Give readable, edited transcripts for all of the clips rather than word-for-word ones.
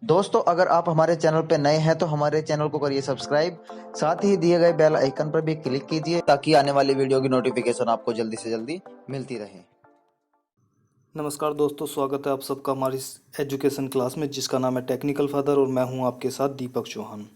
दोस्तों, अगर आप हमारे चैनल पर नए हैं तो हमारे चैनल को करिए सब्सक्राइब, साथ ही दिए गए बेल आइकन पर भी क्लिक कीजिए ताकि आने वाली वीडियो की नोटिफिकेशन आपको जल्दी से जल्दी मिलती रहे। नमस्कार दोस्तों, स्वागत है आप सबका हमारी इस एजुकेशन क्लास में जिसका नाम है टेक्निकल फादर और मैं हूं आपके साथ दीपक चौहान।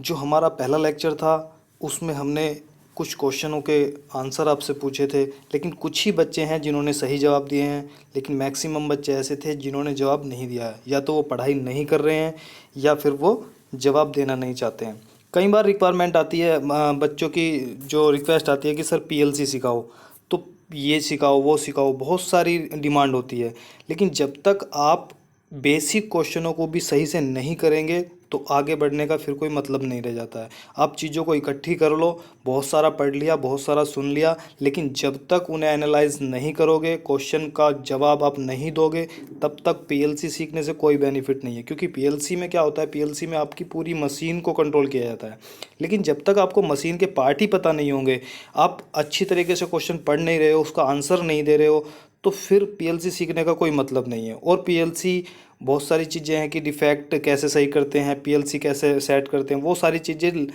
जो हमारा पहला लेक्चर था उसमें हमने कुछ क्वेश्चनों के आंसर आपसे पूछे थे, लेकिन कुछ ही बच्चे हैं जिन्होंने सही जवाब दिए हैं, लेकिन मैक्सिमम बच्चे ऐसे थे जिन्होंने जवाब नहीं दिया है। या तो वो पढ़ाई नहीं कर रहे हैं या फिर वो जवाब देना नहीं चाहते हैं। कई बार रिक्वायरमेंट आती है, बच्चों की जो रिक्वेस्ट आती है कि सर पीएलसी सिखाओ, तो ये सिखाओ वो सिखाओ, बहुत सारी डिमांड होती है। लेकिन जब तक आप बेसिक क्वेश्चनों को भी सही से नहीं करेंगे तो आगे बढ़ने का फिर कोई मतलब नहीं रह जाता है। आप चीज़ों को इकट्ठी कर लो, बहुत सारा पढ़ लिया, बहुत सारा सुन लिया, लेकिन जब तक उन्हें एनालाइज नहीं करोगे, क्वेश्चन का जवाब आप नहीं दोगे, तब तक पीएलसी सीखने से कोई बेनिफिट नहीं है। क्योंकि पीएलसी में क्या होता है, पीएलसी में आपकी पूरी मशीन को कंट्रोल किया जाता है। लेकिन जब तक आपको मशीन के पार्ट ही पता नहीं होंगे, आप अच्छी तरीके से क्वेश्चन पढ़ नहीं रहे हो, उसका आंसर नहीं दे रहे हो, तो फिर पीएलसी सीखने का कोई मतलब नहीं है। और पीएलसी बहुत सारी चीज़ें हैं कि डिफेक्ट कैसे सही करते हैं, पीएलसी कैसे सेट करते हैं, वो सारी चीज़ें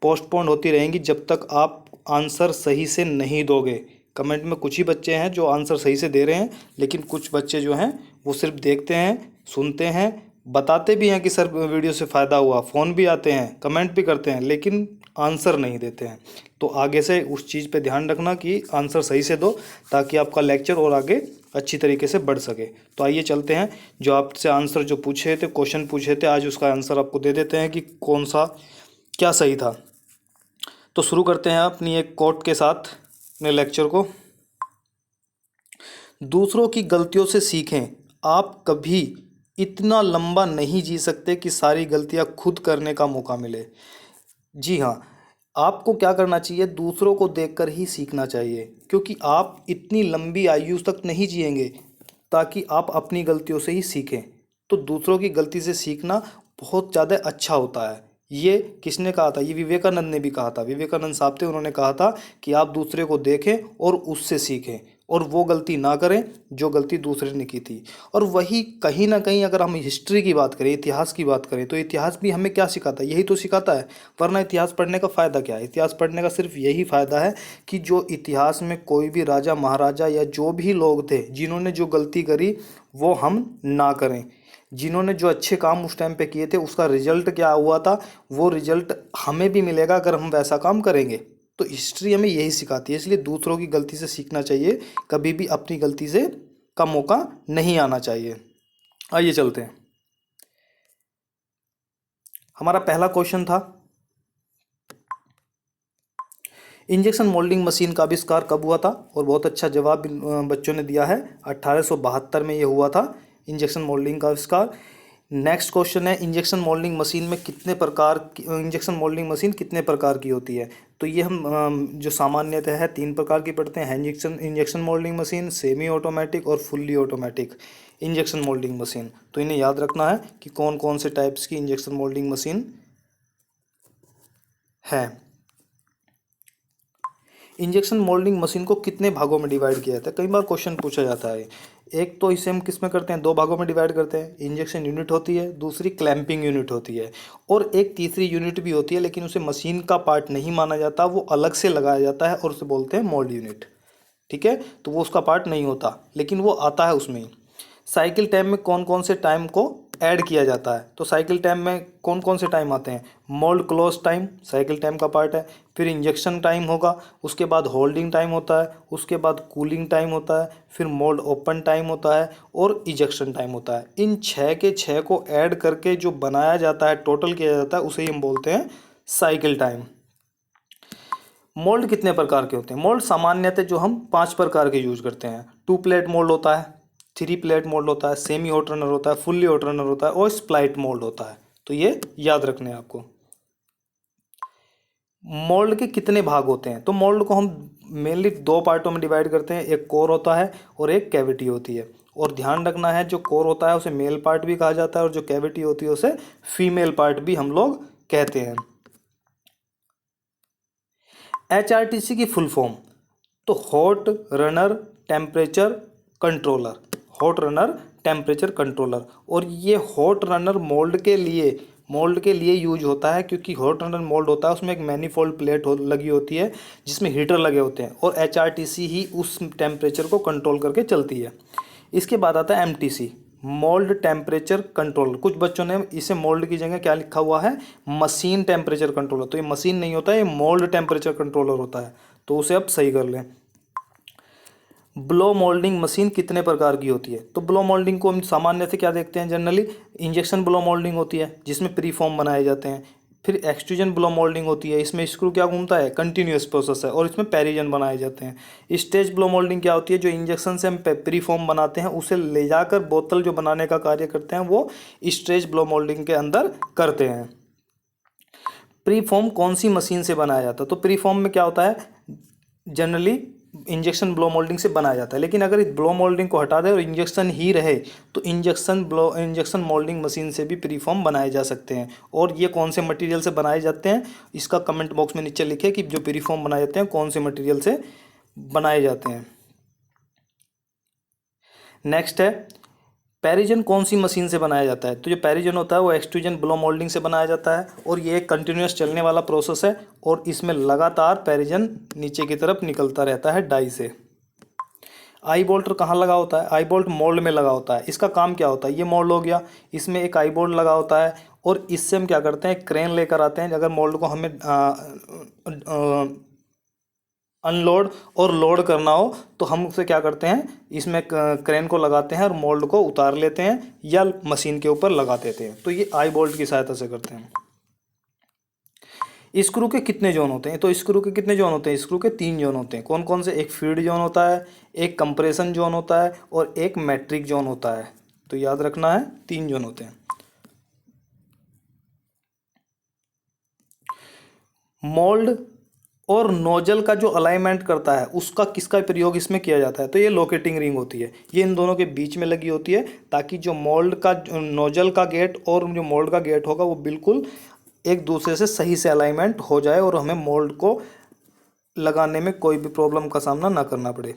पोस्टपोन होती रहेंगी जब तक आप आंसर सही से नहीं दोगे। कमेंट में कुछ ही बच्चे हैं जो आंसर सही से दे रहे हैं, लेकिन कुछ बच्चे जो हैं वो सिर्फ देखते हैं, सुनते हैं, बताते भी हैं कि सर वीडियो से फ़ायदा हुआ, फ़ोन भी आते हैं, कमेंट भी करते हैं, लेकिन आंसर नहीं देते हैं। तो आगे से उस चीज़ पे ध्यान रखना कि आंसर सही से दो, ताकि आपका लेक्चर और आगे अच्छी तरीके से बढ़ सके। तो आइए चलते हैं, जो आपसे आंसर जो पूछे थे, क्वेश्चन पूछे थे, आज उसका आंसर आपको दे देते हैं कि कौन सा क्या सही था। तो शुरू करते हैं अपनी एक कोट के साथ अपने लेक्चर को। दूसरों की गलतियों से सीखें। आप कभी इतना लंबा नहीं जी सकते कि सारी गलतियां खुद करने का मौका मिले। जी हाँ, आपको क्या करना चाहिए, दूसरों को देखकर ही सीखना चाहिए, क्योंकि आप इतनी लंबी आयु तक नहीं जिएंगे, ताकि आप अपनी गलतियों से ही सीखें। तो दूसरों की गलती से सीखना बहुत ज़्यादा अच्छा होता है। ये किसने कहा था, ये विवेकानंद ने भी कहा था। विवेकानंद साहब थे, उन्होंने कहा था कि आप दूसरे को देखें और उससे सीखें, और वो गलती ना करें जो गलती दूसरे ने की थी। और वही कहीं ना कहीं अगर हम हिस्ट्री की बात करें, इतिहास की बात करें, तो इतिहास भी हमें क्या सिखाता है, यही तो सिखाता है। वरना इतिहास पढ़ने का फ़ायदा क्या है? इतिहास पढ़ने का सिर्फ यही फ़ायदा है कि जो इतिहास में कोई भी राजा महाराजा या जो भी लोग थे जिन्होंने जो गलती करी वो हम ना करें। जिन्होंने जो अच्छे काम उस टाइम पे किए थे उसका रिजल्ट क्या हुआ था, वो रिजल्ट हमें भी मिलेगा अगर हम वैसा काम करेंगे। तो हिस्ट्री हमें यही सिखाती है, इसलिए दूसरों की गलती से सीखना चाहिए, कभी भी अपनी गलती से का मौका नहीं आना चाहिए। आइए चलते हैं। हमारा पहला क्वेश्चन था, इंजेक्शन मोल्डिंग मशीन का आविष्कार कब हुआ था? और बहुत अच्छा जवाब बच्चों ने दिया है, 1872 में ये हुआ था इंजेक्शन मोल्डिंग का आविष्कार। नेक्स्ट क्वेश्चन है, इंजेक्शन मोल्डिंग मशीन में कितने प्रकार की, इंजेक्शन मोल्डिंग मशीन कितने प्रकार की होती है? तो ये हम जो सामान्यतः है 3 प्रकार की पढ़ते हैं, injection injection moulding machine, semi automatic और fully automatic injection moulding machine. तो इन्हें याद रखना है कि कौन कौन से टाइप्स की इंजेक्शन मोल्डिंग मशीन है। इंजेक्शन मोल्डिंग मशीन को कितने भागों में डिवाइड किया जाता है? कई बार क्वेश्चन पूछा जाता है। एक तो इसे हम किस में करते हैं, 2 भागों में डिवाइड करते हैं। इंजेक्शन यूनिट होती है, दूसरी क्लैंपिंग यूनिट होती है, और एक तीसरी यूनिट भी होती है, लेकिन उसे मशीन का पार्ट नहीं माना जाता, वो अलग से लगाया जाता है और उसे बोलते हैं मोल्ड यूनिट। ठीक है, तो वो उसका पार्ट नहीं होता, लेकिन वो आता है उसमें ही। साइकिल टाइम में कौन कौन से टाइम को ऐड किया जाता है? तो साइकिल टाइम में कौन कौन से टाइम आते हैं? Mould close time cycle time का पार्ट है, फिर इंजेक्शन टाइम होगा, उसके बाद होल्डिंग टाइम होता है, उसके बाद कूलिंग टाइम होता है, फिर मोल्ड ओपन टाइम होता है, और इजेक्शन टाइम होता है। इन 6 के 6 को ऐड करके जो बनाया जाता है, टोटल किया जाता है, उसे ही हम बोलते हैं साइकिल टाइम। मोल्ड कितने प्रकार के होते हैं? मोल्ड सामान्यतः जो हम 5 प्रकार के यूज करते हैं। 2 प्लेट मोल्ड होता है, 3 प्लेट मोल्ड होता है, सेमी हॉट रनर होता है, फुल्ली हॉट रनर होता है, और स्प्लाइट मोल्ड होता है। तो ये याद रखने हैं आपको। मोल्ड के कितने भाग होते हैं? तो मोल्ड को हम मेनली 2 पार्टों में डिवाइड करते हैं, एक कोर होता है और एक कैविटी होती है। और ध्यान रखना है, जो कोर होता है उसे मेल पार्ट भी कहा जाता है, और जो कैविटी होती है उसे फीमेल पार्ट भी हम लोग कहते हैं। HRTC की फुल फॉर्म, तो hot runner temperature controller, hot runner temperature controller. और ये हॉट रनर मोल्ड के लिए यूज होता है, क्योंकि हॉट रनर मोल्ड होता है उसमें एक मैनीफोल्ड प्लेट लगी होती है जिसमें हीटर लगे होते हैं, और HRTC ही उस टेम्परेचर को कंट्रोल करके चलती है। इसके बाद आता है MTC, मोल्ड टेम्परेचर कंट्रोलर। कुछ बच्चों ने इसे मोल्ड की जगह क्या लिखा हुआ है, मशीन टेम्परेचर कंट्रोलर। तो ये मशीन नहीं होता है, ये मोल्ड टेम्परेचर कंट्रोलर होता है, तो उसे आप सही कर लें। ब्लो मोल्डिंग मशीन कितने प्रकार की होती है? तो ब्लो मोल्डिंग को हम सामान्य से क्या देखते हैं, जनरली इंजेक्शन ब्लो मोल्डिंग होती है जिसमें प्री फॉर्म बनाए जाते हैं। फिर एक्सट्रूजन ब्लो मोल्डिंग होती है, इसमें स्क्रू क्या घूमता है, कंटिन्यूअस प्रोसेस है, और इसमें पेरिजन बनाए जाते हैं। स्टेज ब्लो मोल्डिंग क्या होती है, जो इंजेक्शन से हम प्री फॉर्म बनाते हैं उसे ले जाकर बोतल जो बनाने का कार्य करते हैं वो स्टेज ब्लो मोल्डिंग के अंदर करते हैं। प्री फॉर्म कौन सी मशीन से बनाया जाता है? तो प्री फॉर्म में क्या होता है, जनरली इंजेक्शन ब्लो मोल्डिंग से बनाया जाता है। लेकिन अगर इस ब्लो मोल्डिंग को हटा दें और इंजेक्शन ही रहे तो इंजेक्शन मोल्डिंग मशीन से भी प्री फॉर्म बनाए जा सकते हैं। और ये कौन से मटेरियल से बनाए जाते हैं, इसका कमेंट बॉक्स में नीचे लिखे कि जो प्री फॉर्म बनाए जाते हैं कौन से मटेरियल से बनाए जाते हैं। नेक्स्ट है, पेरिजन कौन सी मशीन से बनाया जाता है? तो जो पेरिजन होता है वो एक्सट्रूजन ब्लो मोल्डिंग से बनाया जाता है, और ये एक कंटिन्यूस चलने वाला प्रोसेस है, और इसमें लगातार पेरिजन नीचे की तरफ निकलता रहता है डाई से। आई बोल्ट कहाँ लगा होता है? आई बोल्ट मोल्ड में लगा होता है। इसका काम क्या होता है, ये मोल्ड हो गया, इसमें एक आई बोल्ट लगा होता है, और इससे हम क्या करते हैं, क्रेन लेकर आते हैं। अगर मोल्ड को हमें अनलोड और लोड करना हो तो हम उसे क्या करते हैं, इसमें क्रेन को लगाते हैं और मोल्ड को उतार लेते हैं या मशीन के ऊपर लगा देते हैं। तो ये आई बोल्ट की सहायता से करते हैं। स्क्रू के कितने जोन होते हैं? तो स्क्रू के कितने जोन होते हैं? स्क्रू के 3 जोन होते हैं। कौन कौन से? एक फीड जोन होता है, एक कंप्रेशन जोन होता है, और एक मैट्रिक जोन होता है। तो याद रखना है 3 जोन होते हैं। मोल्ड और नोजल का जो अलाइनमेंट करता है उसका किसका प्रयोग इसमें किया जाता है? तो ये लोकेटिंग रिंग होती है, ये इन दोनों के बीच में लगी होती है, ताकि जो मोल्ड का नोजल का गेट और जो मोल्ड का गेट होगा वो बिल्कुल एक दूसरे से सही से अलाइनमेंट हो जाए और हमें मोल्ड को लगाने में कोई भी प्रॉब्लम का सामना ना करना पड़े।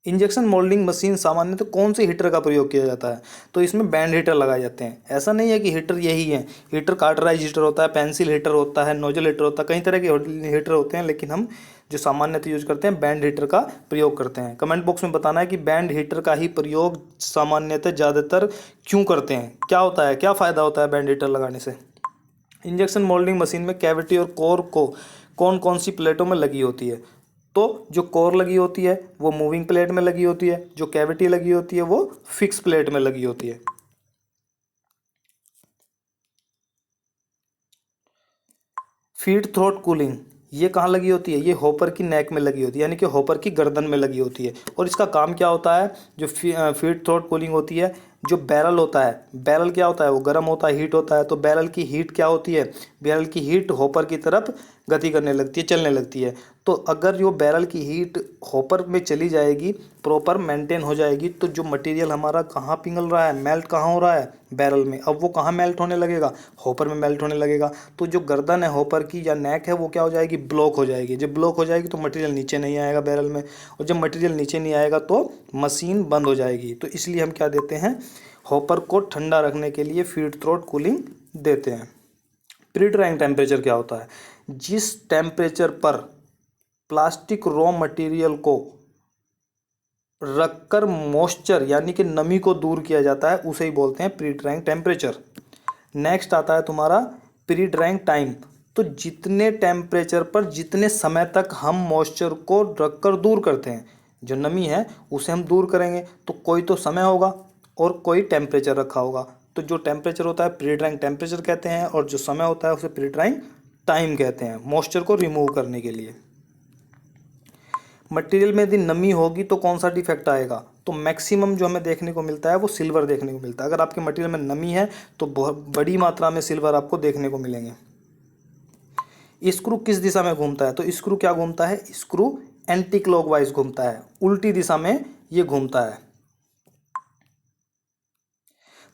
इंजेक्शन मोल्डिंग मशीन सामान्यतः कौन से हीटर का प्रयोग किया जाता है? तो इसमें बैंड हीटर लगाए जाते हैं। ऐसा नहीं है कि हीटर यही है, हीटर कार्टराइज हीटर होता है, पेंसिल हीटर होता है, नोजल हीटर होता है, कई तरह के हीटर होते हैं, लेकिन हम जो सामान्यतः यूज करते हैं बैंड हीटर का प्रयोग करते हैं। कमेंट बॉक्स में बताना है कि बैंड हीटर का ही प्रयोग सामान्यतः ज़्यादातर क्यों करते हैं, क्या होता है, क्या फ़ायदा होता है बैंड हीटर लगाने से। इंजेक्शन मोल्डिंग मशीन में कैविटी और कोर को कौन कौन सी प्लेटों में लगी होती है? तो जो कोर लगी होती है वो मूविंग प्लेट में लगी होती है, जो कैविटी लगी होती है वो फिक्स प्लेट में लगी होती है। फीड थ्रोट कूलिंग ये कहाँ लगी होती है? ये हॉपर की नेक में लगी होती है, यानी कि हॉपर की गर्दन में लगी होती है। और इसका काम क्या होता है? जो फीड थ्रोट कूलिंग होती है, जो बैरल होता है, बैरल क्या होता है, वो गर्म होता है, हीट होता है। तो बैरल की हीट क्या होती है? बैरल की हीट हॉपर की तरफ गति करने लगती है, चलने लगती है। तो अगर जो बैरल की हीट हॉपर में चली जाएगी, प्रॉपर मेंटेन हो जाएगी, तो जो मटेरियल हमारा कहाँ पिघल रहा है, मेल्ट कहाँ हो रहा है, बैरल में, अब वो कहाँ मेल्ट होने लगेगा, हॉपर में मेल्ट होने लगेगा। तो जो गर्दन है हॉपर की या नेक है वो क्या हो जाएगी, ब्लॉक हो जाएगी। जब ब्लॉक हो जाएगी तो मटेरियल नीचे नहीं आएगा बैरल में, और जब मटेरियल नीचे नहीं आएगा तो मशीन बंद हो जाएगी। तो इसलिए हम क्या देते हैं, हॉपर को ठंडा रखने के लिए फीड थ्रोट कूलिंग देते हैं। प्री ड्राइंग टेम्परेचर क्या होता है? जिस टेम्परेचर पर प्लास्टिक रॉ मटेरियल को रखकर मॉइस्चर यानी कि नमी को दूर किया जाता है उसे ही बोलते हैं प्री ड्राइंग टेम्परेचर। नेक्स्ट आता है तुम्हारा प्री ड्राइंग टाइम। तो जितने टेम्परेचर पर जितने समय तक हम मॉइस्चर को रखकर दूर करते हैं, जो नमी है उसे हम दूर करेंगे, तो कोई तो समय होगा और कोई टेम्परेचर रखा होगा। तो जो टेम्परेचर होता है प्री ड्राइंग टेम्परेचर कहते हैं, और जो समय होता है उसे प्री ड्राइंग टाइम कहते हैं, मॉइस्चर को रिमूव करने के लिए। मटेरियल में यदि नमी होगी तो कौन सा डिफेक्ट आएगा? तो मैक्सिमम जो हमें देखने को मिलता है वो सिल्वर देखने को मिलता है। अगर आपके मटेरियल में नमी है तो बहुत बड़ी मात्रा में सिल्वर आपको देखने को मिलेंगे। स्क्रू किस दिशा में घूमता है? तो स्क्रू क्या घूमता है? स्क्रू एंटी क्लॉकवाइज घूमता है, उल्टी दिशा में ये घूमता है।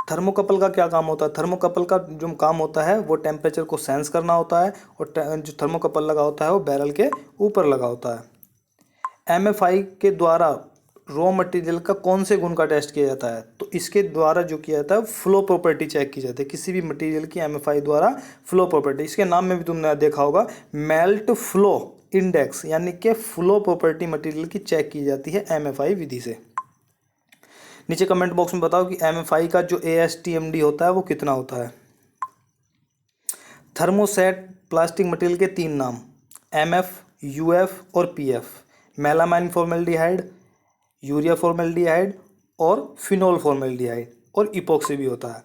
थर्मोकपल का क्या काम होता है? थर्मोकपल का जो काम होता है वो टेम्परेचर को सेंस करना होता है, और जो थर्मोकपल लगा होता है वो बैरल के ऊपर लगा होता है। MFI के द्वारा रॉ मटेरियल का कौन से गुण का टेस्ट किया जाता है, तो इसके द्वारा जो किया जाता है फ्लो प्रॉपर्टी चेक की जाती है, किसी भी मटेरियल की एमएफआई द्वारा फ्लो प्रॉपर्टी। इसके नाम में भी तुमने देखा होगा मेल्ट फ्लो इंडेक्स, यानी कि फ्लो प्रॉपर्टी मटेरियल की चेक की जाती है एमएफआई विधि से। नीचे कमेंट बॉक्स में बताओ कि एमएफआई का जो एएसटीएमडी होता है वो कितना होता है। थर्मोसेट प्लास्टिक मटेरियल के 3 नाम, एमएफ, यूएफ और PF. Melamine formaldehyde, urea formaldehyde और फिनोल फॉर्मेल्डिहाइड, और इपोक्सी भी होता है।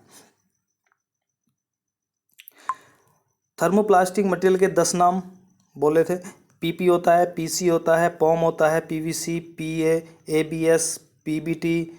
थर्मोप्लास्टिक मटेरियल के 10 नाम बोले थे, पीपी होता है, पीसी होता है, पॉम होता है, पीवीसी, पीए, एबीएस, पीबीटी,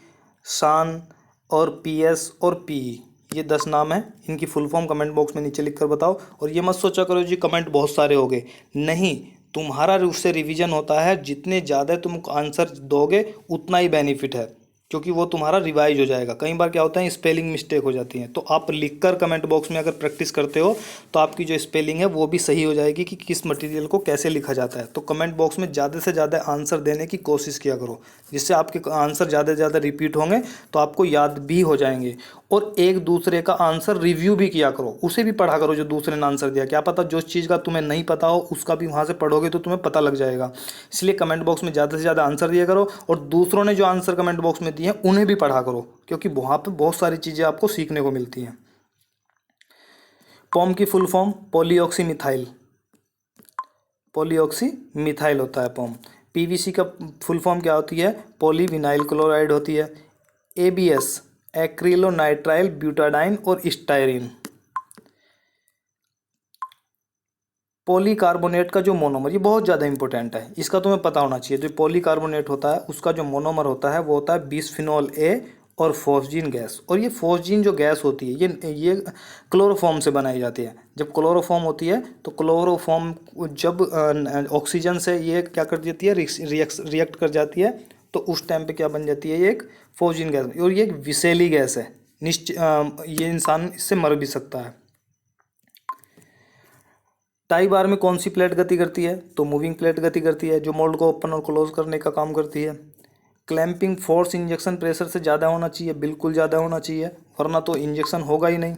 शान और पीएस और पीई। ये 10 नाम हैं। इनकी फुल फॉर्म कमेंट बॉक्स में नीचे लिख कर बताओ। और ये मत सोचा करो जी कमेंट बहुत सारे हो गए, नहीं, तुम्हारा उससे रिवीजन होता है, जितने ज़्यादा तुम आंसर दोगे उतना ही बेनिफिट है, क्योंकि वो तुम्हारा रिवाइज हो जाएगा। कई बार क्या होता है स्पेलिंग मिस्टेक हो जाती है, तो आप लिखकर कमेंट बॉक्स में अगर प्रैक्टिस करते हो तो आपकी जो स्पेलिंग है वो भी सही हो जाएगी कि किस मटेरियल को कैसे लिखा जाता है। तो कमेंट बॉक्स में ज़्यादा से ज़्यादा आंसर देने की कोशिश किया करो, जिससे आपके आंसर ज़्यादा से ज़्यादा रिपीट होंगे तो आपको याद भी हो जाएंगे। और एक दूसरे का आंसर रिव्यू भी किया करो, उसे भी पढ़ा करो जो दूसरे ने आंसर दिया। क्या पता जो चीज़ का तुम्हें नहीं पता हो उसका भी वहाँ से पढ़ोगे तो तुम्हें पता लग जाएगा। इसलिए कमेंट बॉक्स में ज़्यादा से ज़्यादा आंसर दिया करो, और दूसरों ने जो आंसर कमेंट बॉक्स में दिए हैं उन्हें भी पढ़ा करो, क्योंकि वहाँ पे बहुत सारी चीज़ें आपको सीखने को मिलती हैं। पॉम की फुल फॉर्म पॉलीऑक्सी मिथाइल, पॉलीऑक्सी मिथाइल होता है पॉम। पीवीसी का फुल फॉर्म क्या होती है, पॉलीविनाइल क्लोराइड होती है। एबीएस एक्रिलोनाइट्राइल ब्यूटाडाइन और स्टायरीन। पॉलीकार्बोनेट का जो मोनोमर, ये बहुत ज़्यादा इंपॉर्टेंट है, इसका तुम्हें पता होना चाहिए। जो पॉलीकार्बोनेट होता है उसका जो मोनोमर होता है वो होता है बिस्फिनॉल ए और फॉस्जीन गैस। और ये फॉस्जीन जो गैस होती है ये क्लोरोफॉर्म से बनाई जाती है। जब क्लोरोफॉर्म होती है तो क्लोरोफॉर्म जब ऑक्सीजन से ये क्या कर देती है, रिएक्ट कर जाती है, तो उस टाइम पे क्या बन जाती है, ये एक फॉस्जीन गैस। और ये एक विषैली गैस है, ये इंसान इससे मर भी सकता है। टाई बार में कौन सी प्लेट गति करती है, तो मूविंग प्लेट गति करती है, जो मोल्ड को ओपन और क्लोज करने का काम करती है। क्लैंपिंग फोर्स इंजेक्शन प्रेशर से ज़्यादा होना चाहिए, बिल्कुल ज़्यादा होना चाहिए, वरना तो इंजेक्शन होगा ही नहीं।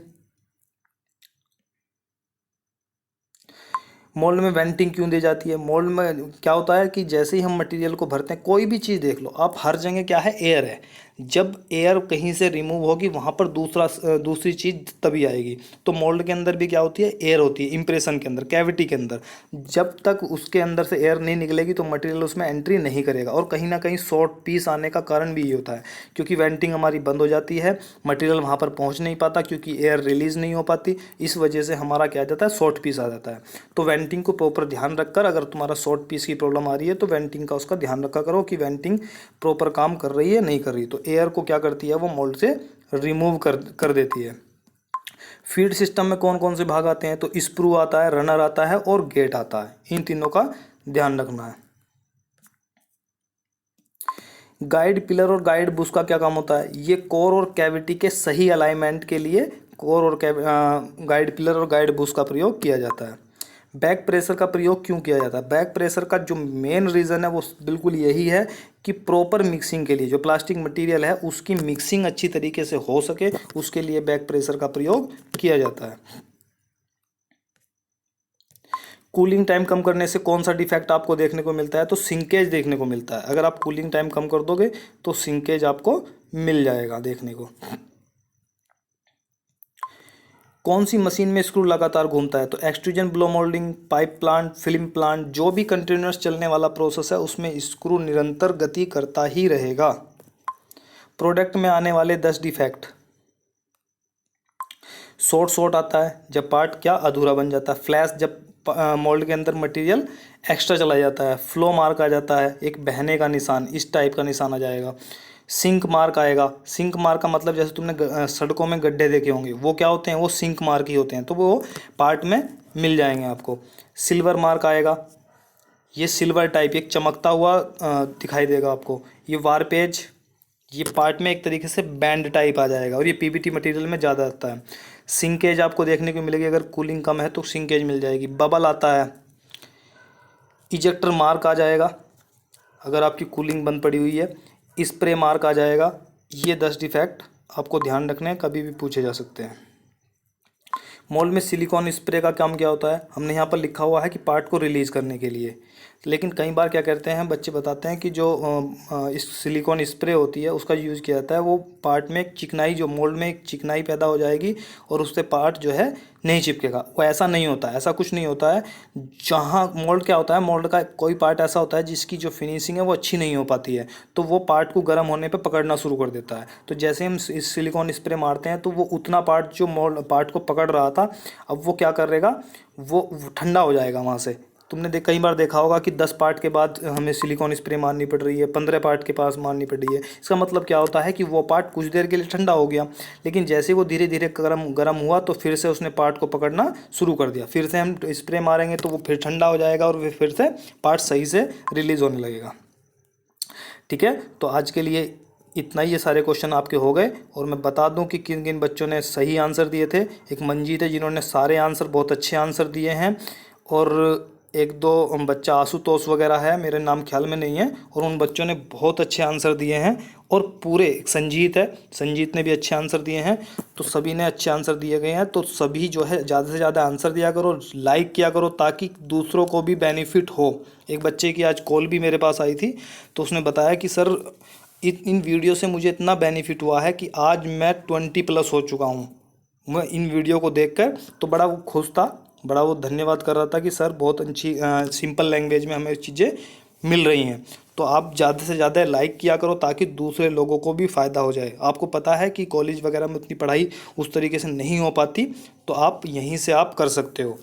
मोल्ड में वेंटिंग क्यों दी जाती है, मोल्ड में क्या होता है कि जैसे ही हम मटेरियल को भरते हैं, कोई भी चीज़ देख लो आप, हर जगह क्या है, एयर है। जब एयर कहीं से रिमूव होगी वहाँ पर दूसरी चीज़ तभी आएगी। तो मोल्ड के अंदर भी क्या होती है, एयर होती है, इंप्रेशन के अंदर, कैविटी के अंदर। जब तक उसके अंदर से एयर नहीं निकलेगी तो मटेरियल उसमें एंट्री नहीं करेगा। और कहीं ना कहीं शॉर्ट पीस आने का कारण भी ये होता है, क्योंकि वेंटिंग हमारी बंद हो जाती है, मटेरियल वहाँ पर पहुँच नहीं पाता, क्योंकि एयर रिलीज़ नहीं हो पाती। इस वजह से हमारा क्या आ जाता है, शॉर्ट पीस आ जाता है। तो वेंटिंग को प्रॉपर ध्यान रखकर, अगर तुम्हारा शॉर्ट पीस की प्रॉब्लम आ रही है तो वेंटिंग का उसका ध्यान रखा करो कि वेंटिंग प्रॉपर काम कर रही है नहीं कर रही। तो एयर को क्या करती है, वो मोल्ड से रिमूव कर देती है। फीड सिस्टम में कौन कौन से भाग आते हैं, तो स्प्रू आता है, रनर आता है और गेट आता है। इन तीनों का ध्यान रखना है। गाइड पिलर और गाइड बुश का क्या काम होता है, ये कोर और कैविटी के सही अलाइनमेंट के लिए कोर और गाइड पिलर और गाइड बुश का प्रयोग किया जाता है। बैक प्रेशर का प्रयोग क्यों किया जाता है, बैक प्रेशर का जो मेन रीज़न है वो बिल्कुल यही है कि प्रॉपर मिक्सिंग के लिए, जो प्लास्टिक मटेरियल है उसकी मिक्सिंग अच्छी तरीके से हो सके, उसके लिए बैक प्रेशर का प्रयोग किया जाता है। कूलिंग टाइम कम करने से कौन सा डिफेक्ट आपको देखने को मिलता है, तो सिंकेज देखने को मिलता है। अगर आप कूलिंग टाइम कम कर दोगे तो सिंकेज आपको मिल जाएगा देखने को। कौन सी मशीन में स्क्रू लगातार घूमता है, तो extrusion blow moulding, pipe plant, film plant, जो भी कंटिन्यूअस चलने वाला प्रोसेस है उसमें स्क्रू निरंतर गति करता ही रहेगा। प्रोडक्ट में आने वाले 10 डिफेक्ट, शॉर्ट आता है जब पार्ट क्या अधूरा बन जाता है, फ्लैश जब मोल्ड के अंदर मटेरियल एक्स्ट्रा चला जाता है, फ्लो मार्क आ जाता है, एक बहने का निशान, इस टाइप का निशान आ जाएगा। सिंक मार्क आएगा, सिंक मार्क का मतलब जैसे तुमने सड़कों में गड्ढे देखे होंगे, वो क्या होते हैं, वो सिंक मार्क ही होते हैं, तो वो पार्ट में मिल जाएंगे आपको। सिल्वर मार्क आएगा, ये सिल्वर टाइप एक चमकता हुआ दिखाई देगा आपको। ये वारपेज, ये पार्ट में एक तरीके से बैंड टाइप आ जाएगा, और ये पीबीटी मटेरियल में ज़्यादा आता है। सिंकेज आपको देखने को मिलेगी, अगर कूलिंग कम है तो सिंकेज मिल जाएगी। बबल आता है, इजेक्टर मार्क आ जाएगा अगर आपकी कूलिंग बंद पड़ी हुई है। स्प्रे मार्क आ जाएगा। ये 10 डिफेक्ट आपको ध्यान रखने हैं, कभी भी पूछे जा सकते हैं। मोल्ड में सिलिकॉन स्प्रे का काम क्या होता है, हमने यहाँ पर लिखा हुआ है कि पार्ट को रिलीज़ करने के लिए, लेकिन कई बार क्या करते हैं बच्चे बताते हैं कि जो इस सिलिकॉन स्प्रे होती है उसका यूज़ किया जाता है, वो पार्ट में एक चिकनाई, जो मोल्ड में एक चिकनाई पैदा हो जाएगी और उससे पार्ट जो है नहीं चिपकेगा। वो ऐसा नहीं होता है, ऐसा कुछ नहीं होता है। जहाँ मोल्ड क्या होता है, मोल्ड का कोई पार्ट ऐसा होता है जिसकी जो फिनिशिंग है वो अच्छी नहीं हो पाती है, तो वो पार्ट को गर्म होने पे पकड़ना शुरू कर देता है। तो जैसे हम इस सिलिकॉन स्प्रे मारते हैं तो वो उतना पार्ट जो मोल्ड पार्ट को पकड़ रहा था, अब वो क्या करेगा, वो ठंडा हो जाएगा वहाँ से। तुमने कई बार देखा होगा कि 10 पार्ट के बाद हमें सिलिकॉन स्प्रे मारनी पड़ रही है, 15 पार्ट के पास मारनी पड़ रही है। इसका मतलब क्या होता है कि वो पार्ट कुछ देर के लिए ठंडा हो गया, लेकिन जैसे वो धीरे धीरे गर्म हुआ तो फिर से उसने पार्ट को पकड़ना शुरू कर दिया। फिर से हम स्प्रे मारेंगे तो वो फिर ठंडा हो जाएगा और फिर से पार्ट सही से रिलीज़ होने लगेगा। ठीक है, तो आज के लिए इतना ही, ये सारे क्वेश्चन आपके हो गए। और मैं बता दूं कि किन किन बच्चों ने सही आंसर दिए थे। एक मंजीत है जिन्होंने सारे आंसर, बहुत अच्छे आंसर दिए हैं, और एक दो बच्चा आशुतोष वगैरह है, मेरे नाम ख्याल में नहीं है, और उन बच्चों ने बहुत अच्छे आंसर दिए हैं। और पूरे संजीत है, संजीत ने भी अच्छे आंसर दिए हैं, तो सभी ने अच्छे आंसर दिए गए हैं। तो सभी जो है ज़्यादा से ज़्यादा आंसर दिया करो, लाइक किया करो, ताकि दूसरों को भी बेनिफिट हो। एक बच्चे की आज कॉल भी मेरे पास आई थी, तो उसने बताया कि सर इन वीडियो से मुझे इतना बेनिफिट हुआ है कि आज मैं 20+ हो चुका हूँ, मैं इन वीडियो को देखकर। तो बड़ा वो खुश था, बड़ा वो धन्यवाद कर रहा था कि सर बहुत अच्छी सिंपल लैंग्वेज में हमें चीज़ें मिल रही हैं। तो आप ज़्यादा से ज़्यादा लाइक किया करो ताकि दूसरे लोगों को भी फ़ायदा हो जाए। आपको पता है कि कॉलेज वगैरह में उतनी पढ़ाई उस तरीके से नहीं हो पाती, तो आप यहीं से आप कर सकते हो।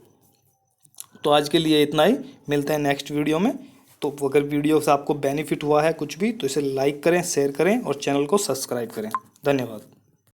तो आज के लिए इतना ही, मिलते हैं नेक्स्ट वीडियो में। तो अगर वीडियो से आपको बेनिफिट हुआ है कुछ भी, तो इसे लाइक करें, शेयर करें और चैनल को सब्सक्राइब करें। धन्यवाद।